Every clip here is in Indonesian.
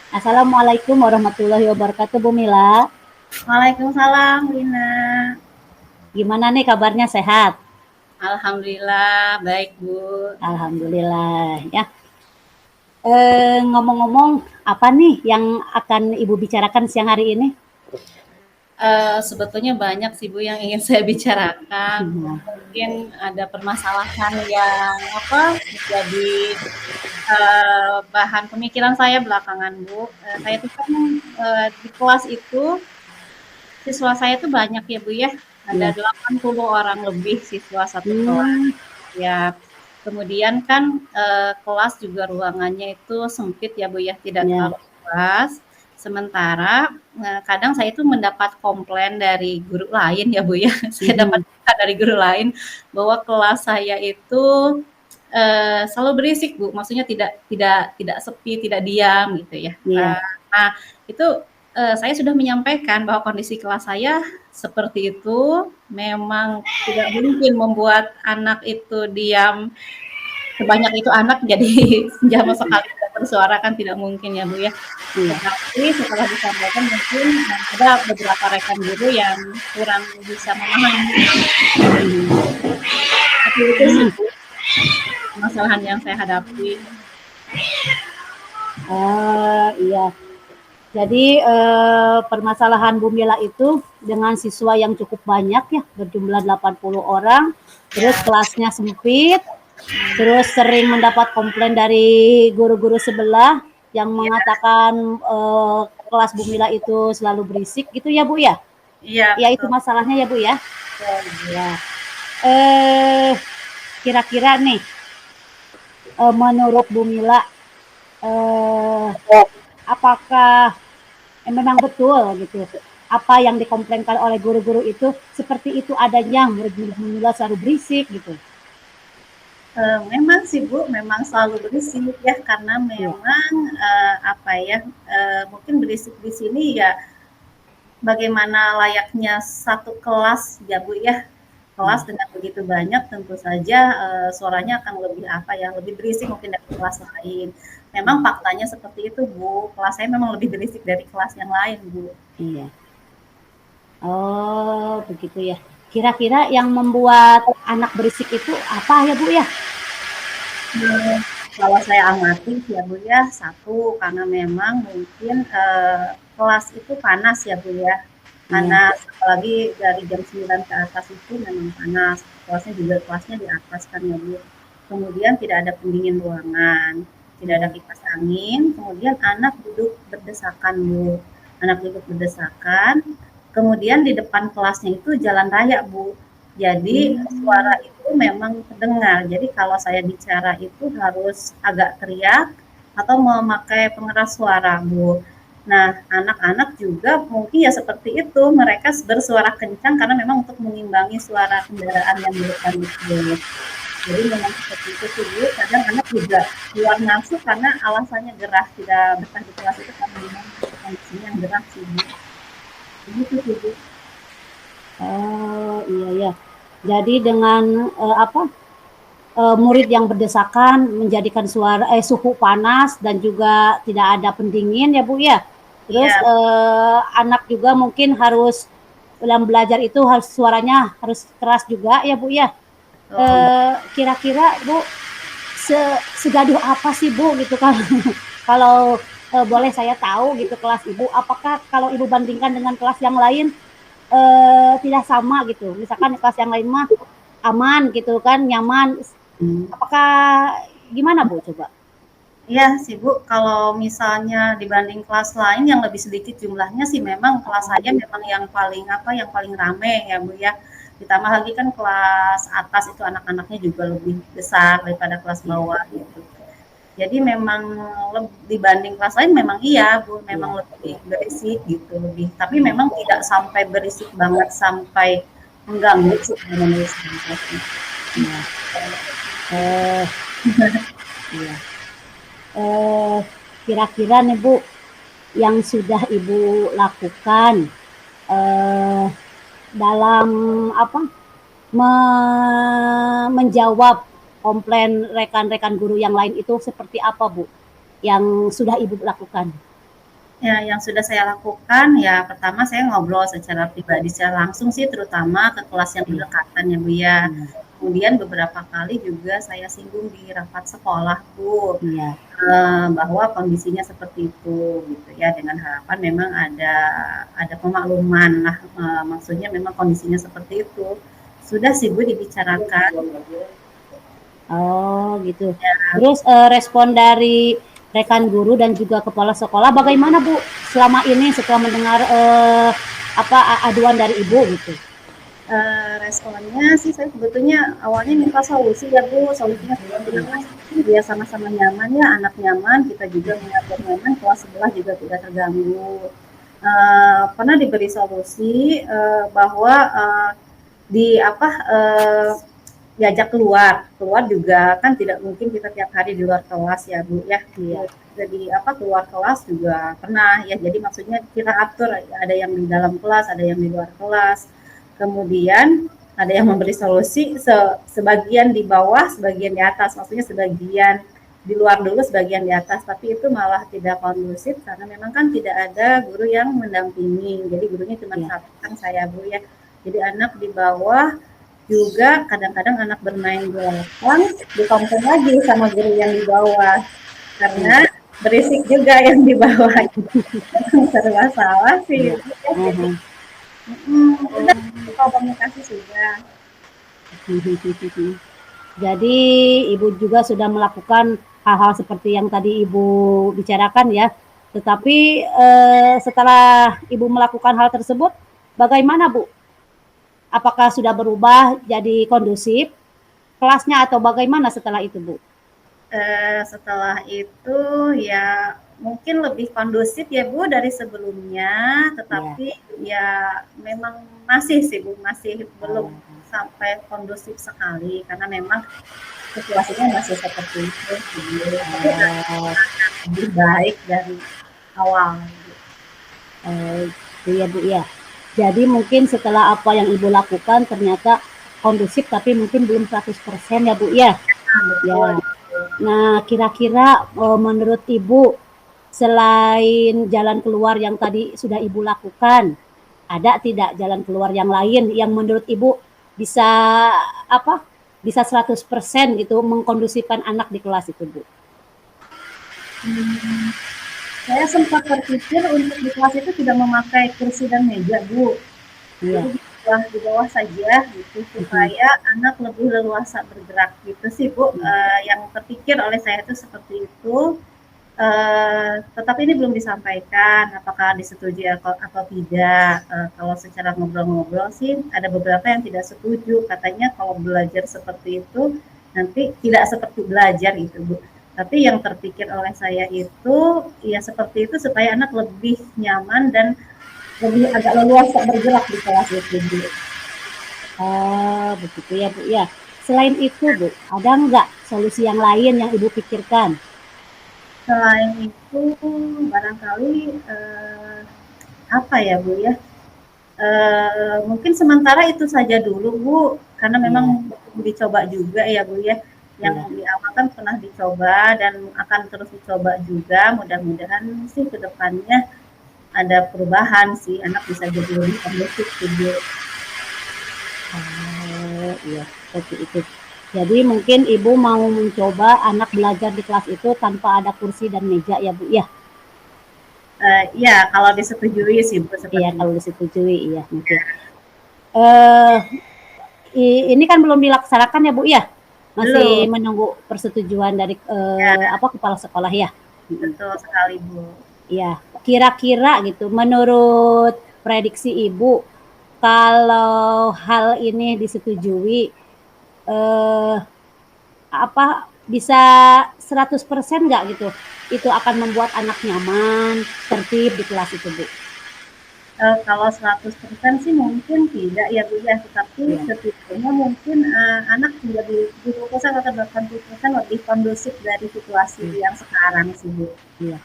Assalamualaikum warahmatullahi wabarakatuh, Bu Mila. Waalaikumsalam, Lina. Gimana nih kabarnya, sehat? Alhamdulillah, baik, Bu. Alhamdulillah ya. Ngomong-ngomong, apa nih yang akan Ibu bicarakan siang hari ini? Sebetulnya banyak sih, Bu, yang ingin saya bicarakan. Nah, Mungkin ada permasalahan yang menjadi bahan pemikiran saya belakangan, Bu. Saya tuh kan di kelas itu siswa saya tuh banyak ya, Bu ya. Ada iya. 80 orang lebih siswa satu kelas. Hmm, Ya, kemudian kan kelas juga ruangannya itu sempit ya Bu ya, tidak ya. terlalu luas. Sementara kadang saya itu mendapat komplain dari guru lain ya Bu ya, saya dapat Mhm, berita dari guru lain bahwa kelas saya itu selalu berisik Bu, maksudnya tidak sepi, tidak diam gitu ya. iya. Nah itu saya sudah menyampaikan bahwa kondisi kelas saya seperti itu, memang tidak mungkin membuat anak itu diam sebanyak itu anak jadi sama sekali tidak bersuara kan tidak mungkin ya Bu ya. Iya. Tetapi setelah disampaikan mungkin ada beberapa rekan guru yang kurang bisa memahami. Mhm. Tapi itu sih Hmm. Bu, permasalahan yang saya hadapi. Iya. Jadi permasalahan Bu Mila itu dengan siswa yang cukup banyak ya, berjumlah 80 orang, terus Ya, kelasnya sempit, terus sering mendapat komplain dari guru-guru sebelah yang iya, mengatakan kelas Bu Mila itu selalu berisik gitu ya Bu ya? iya Ya itu betul, masalahnya ya Bu ya? betul. Ya. Eh Kira-kira nih menurut Bu Mila eh apakah memang betul gitu apa yang dikomplainkan oleh guru-guru itu seperti itu adanya murid-murid Bu Mila selalu berisik gitu? Memang sih Bu, memang selalu berisik ya karena Iya. memang apa ya, mungkin berisik di sini ya bagaimana layaknya satu kelas ya Bu ya, kelas Iya. dengan begitu banyak tentu saja suaranya akan lebih apa ya, lebih berisik mungkin dari kelas lain. Memang faktanya seperti itu Bu, kelas saya memang lebih berisik dari kelas yang lain Bu. Iya. Oh, begitu ya. Kira-kira yang membuat anak berisik itu apa ya, Bu ya? Nah, kalau saya amati ya Bu ya, satu karena memang mungkin kelas itu panas ya Bu ya, Iya. panas apalagi dari jam 9 ke atas itu memang panas, kelasnya juga kelasnya di atas kan ya Bu. Kemudian tidak ada pendingin ruangan, tidak ada Iya. kipas angin, kemudian anak duduk berdesakan Bu, anak duduk berdesakan, kemudian di depan kelasnya itu jalan raya Bu. Jadi suara Hmm. itu memang terdengar. Jadi kalau saya bicara itu harus agak teriak atau memakai pengeras suara, Bu. Nah, anak-anak juga mungkin ya seperti itu, mereka bersuara kencang karena memang untuk mengimbangi suara kendaraan yang di depan itu. Jadi memang seperti itu sih Bu, kadang anak juga keluar masuk karena alasannya gerah, tidak betah di kelas itu karena memang kondisinya yang gerah sih Bu. Begitu sih Bu. Oh, iya ya. Jadi dengan apa? Murid yang berdesakan menjadikan suhu panas dan juga tidak ada pendingin ya Bu ya. Terus Iya, anak juga mungkin harus dalam belajar itu harus suaranya harus keras juga ya Bu ya. betul. Kira-kira Bu segaduh apa sih Bu gitu kan? Kalau boleh saya tahu gitu kelas Ibu, apakah kalau Ibu bandingkan dengan kelas yang lain tidak sama gitu? Misalkan kelas yang lain mah aman gitu kan, nyaman. Apakah gimana Bu coba? Iya sih Bu, kalau misalnya dibanding kelas lain yang lebih sedikit jumlahnya sih memang kelas saya memang yang paling apa, yang paling rame ya Bu ya. Ditambah lagi kan kelas atas itu anak-anaknya juga lebih besar daripada kelas Iya, bawah gitu. Jadi memang dibanding kelas lain memang iya Bu, memang iya, lebih berisik gitu lebih. Tapi memang tidak sampai berisik banget sampai mengganggu sih menurut saya. iya. Eh, iya. Eh, Kira-kira nih Bu, yang sudah Ibu lakukan eh, dalam apa menjawab komplain rekan-rekan guru yang lain itu seperti apa Bu? Yang sudah Ibu lakukan? Ya, yang sudah saya lakukan, ya pertama saya ngobrol secara pribadi, secara langsung sih terutama ke kelas yang Iya, berdekatan ya Bu ya. iya, Kemudian beberapa kali juga saya singgung di rapat sekolah Bu, iya, bahwa kondisinya seperti itu gitu ya, dengan harapan memang ada pemakluman lah, maksudnya memang kondisinya seperti itu. Sudah sih Bu dibicarakan. oh gitu. Terus respon dari rekan guru dan juga kepala sekolah bagaimana Bu selama ini setelah mendengar aduan dari Ibu gitu? Responnya sih saya sebetulnya awalnya minta solusi ya Bu, solusinya seperti apa sih biar sama-sama nyaman ya, anak nyaman, kita juga mengajar nyaman, kelas sebelah juga tidak terganggu. Pernah diberi solusi bahwa di apa diajak keluar juga kan tidak mungkin kita tiap hari di luar kelas ya Bu ya. Iya, Jadi apa keluar kelas juga pernah ya. Jadi maksudnya kita atur ada yang di dalam kelas, ada yang di luar kelas. Kemudian ada yang memberi solusi sebagian di bawah, sebagian di atas. Maksudnya sebagian di luar dulu, sebagian di atas. Tapi itu malah tidak kondusif karena memang kan tidak ada guru yang mendampingi. Jadi gurunya cuma iya. satu kan saya Bu ya. Jadi anak di bawah juga kadang-kadang anak bermain di belakang dikompeng lagi sama guru yang di bawah karena berisik juga yang di bawah serba salah sih. Iya. Mhm. Udah komunikasi sudah. Jadi Ibu juga sudah melakukan hal-hal seperti yang tadi Ibu bicarakan ya. Tetapi setelah Ibu melakukan hal tersebut, bagaimana Bu? Apakah sudah berubah jadi kondusif kelasnya atau bagaimana setelah itu Bu? Setelah itu ya mungkin lebih kondusif ya Bu dari sebelumnya, Ya. tetapi ya memang masih sih Bu, masih belum sampai kondusif sekali karena memang situasinya masih seperti itu sih. Tapi Oh, lebih baik dari awal. itu ya Bu ya. Jadi mungkin setelah apa yang Ibu lakukan ternyata kondusif tapi mungkin belum 100% ya Bu ya. Betul. Ya. Nah, kira-kira menurut Ibu selain jalan keluar yang tadi sudah Ibu lakukan, ada tidak jalan keluar yang lain yang menurut Ibu bisa apa? Bisa 100% gitu mengkondusifkan anak di kelas itu, Bu? Saya sempat berpikir untuk di kelas itu tidak memakai kursi dan meja, Bu. Iya. Jadi di bawah saja gitu supaya anak lebih leluasa bergerak gitu sih Bu. Yang terpikir oleh saya itu seperti itu. Tetapi ini belum disampaikan apakah disetujui atau tidak. Kalau secara ngobrol-ngobrol sih ada beberapa yang tidak setuju, katanya kalau belajar seperti itu nanti tidak seperti belajar itu Bu. Tapi yang terpikir oleh saya itu ya seperti itu supaya anak lebih nyaman dan lebih agak leluasa bergerak di kelas itu Bu. Begitu ya, Bu ya. Selain itu, Bu, ada nggak solusi yang lain yang Ibu pikirkan? Selain itu barangkali apa ya Bu ya, mungkin sementara itu saja dulu Bu, karena memang dicoba juga ya Bu ya, yang di awal kan pernah dicoba dan akan terus dicoba juga, mudah-mudahan sih ke depannya ada perubahan sih, anak bisa jadi lebih kondusif Bu. Iya, seperti itu. Jadi mungkin Ibu mau mencoba anak belajar di kelas itu tanpa ada kursi dan meja ya, Bu ya? Iya, kalau disetujui sih Bu, seperti Iya, itu. kalau disetujui, iya mungkin. Ini kan belum dilaksanakan ya, Bu ya? Masih Belum, menunggu persetujuan dari ya kepala sekolah ya? betul sekali Bu. Iya, kira-kira gitu, menurut prediksi Ibu, kalau hal ini disetujui, eh, apa bisa 100% nggak gitu? Itu akan membuat anak nyaman, tertib di kelas itu, Bu. Kalau 100% sih mungkin tidak ya Bu ya, tetapi Iya, setidaknya mungkin anak menjadi 70% atau 80% lebih kondusif dari situasi yang sekarang sih Bu. iya.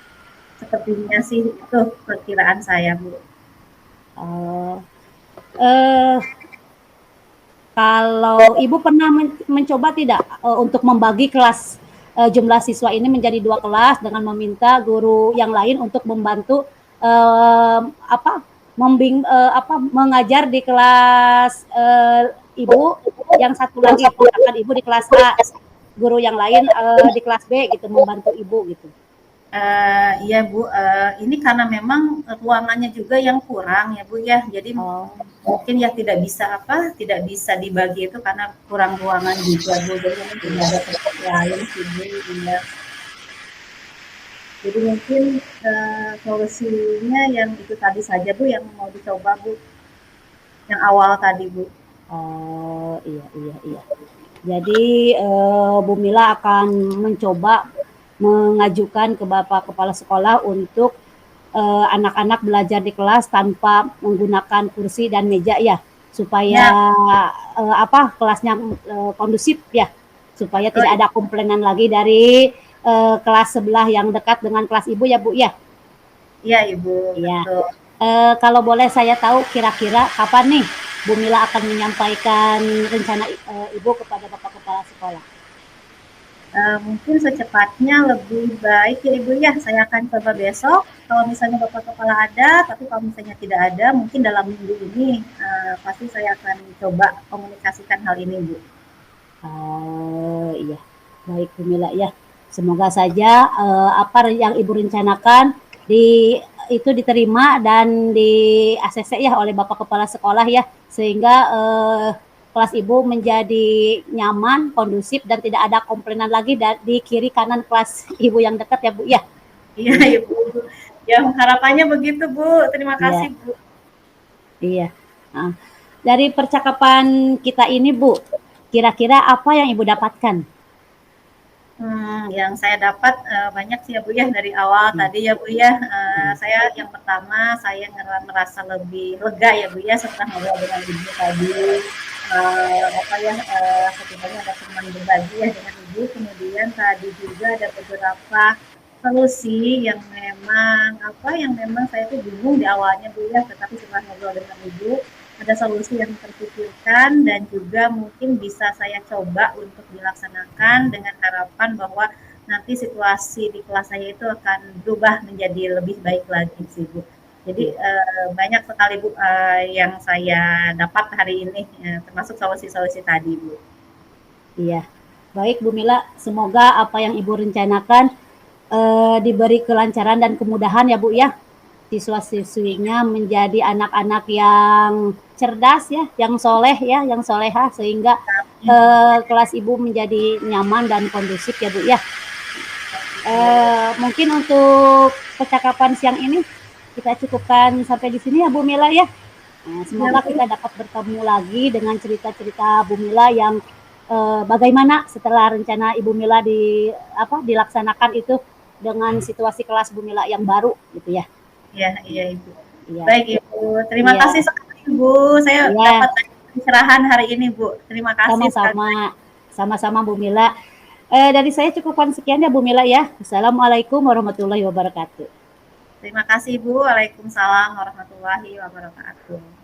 Sepertinya sih itu perkiraan saya Bu. Oh, eh, kalau Ibu pernah mencoba tidak untuk membagi jumlah siswa ini menjadi 2 kelas dengan meminta guru yang lain untuk membantu apa mengajar di kelas ibu, yang satu lagi ponakan ibu di kelas A, guru yang lain di kelas B gitu membantu ibu gitu. Iya Bu, ini karena memang ruangannya juga yang kurang ya Bu ya, jadi mungkin ya tidak bisa dibagi itu karena kurang ruangan juga Bu, jadi mungkin tidak ada tempat lain sih Bu. Iya. Jadi mungkin solusinya yang itu tadi saja Bu, yang mau dicoba Bu, yang awal tadi Bu. Oh iya. Jadi Bu Mila akan mencoba mengajukan ke Bapak Kepala Sekolah untuk anak-anak belajar di kelas tanpa menggunakan kursi dan meja ya, supaya kelasnya kondusif ya, supaya tidak ada komplainan lagi dari kelas sebelah yang dekat dengan kelas ibu ya Bu ya. Iya Ibu. Ya. Kalau boleh saya tahu kira-kira kapan nih Bu Mila akan menyampaikan rencana ibu kepada Bapak Kepala Sekolah? Mungkin secepatnya lebih baik ya Ibu ya, saya akan coba besok, kalau misalnya Bapak Kepala ada, tapi kalau misalnya tidak ada, mungkin dalam minggu ini pasti saya akan coba komunikasikan hal ini Bu. Oh iya, baik Bu Mila ya. Semoga saja apa yang Ibu rencanakan itu diterima dan di ACC ya oleh Bapak Kepala Sekolah ya, sehingga kelas Ibu menjadi nyaman, kondusif, dan tidak ada komplainan lagi di kiri kanan kelas Ibu yang dekat ya Bu ya. Iya Ibu, ya harapannya begitu Bu, terima kasih Bu. Iya. Nah, dari percakapan kita ini Bu, kira-kira apa yang Ibu dapatkan? Yang saya dapat banyak sih ya Bu ya, dari awal tadi ya Bu ya. Saya yang pertama saya merasa lebih lega ya Bu ya setelah ngobrol dengan Ibu tadi. Setidaknya ada teman berbagi ya dengan Ibu. Kemudian tadi juga ada beberapa solusi yang memang saya tuh bingung di awalnya Bu ya, tetapi setelah ngobrol dengan Ibu ada solusi yang terpikirkan dan juga mungkin bisa saya coba untuk dilaksanakan dengan harapan bahwa nanti situasi di kelas saya itu akan berubah menjadi lebih baik lagi sih Bu. Jadi banyak sekali Bu yang saya dapat hari ini, termasuk solusi-solusi tadi Bu. Iya, baik Bu Mila, semoga apa yang Ibu rencanakan diberi kelancaran dan kemudahan ya Bu ya. Siswa-siswinya menjadi anak-anak yang cerdas ya, yang soleh ya, yang soleha, sehingga kelas Ibu menjadi nyaman dan kondusif ya Bu ya. Mungkin untuk percakapan siang ini kita cukupkan sampai di sini ya Bu Mila ya. Semoga kita dapat bertemu lagi dengan cerita-cerita Bu Mila yang bagaimana setelah rencana Ibu Mila dilaksanakan itu dengan situasi kelas Bu Mila yang baru gitu ya. Iya Ibu. Ya. Baik Ibu, terima kasih sekali Ibu. Saya dapat pencerahan hari ini Bu. Terima kasih. Sama-sama Bu Mila. Dari saya cukupkan sekian ya Bu Mila ya. Assalamualaikum warahmatullahi wabarakatuh. Terima kasih Bu. Waalaikumsalam warahmatullahi wabarakatuh.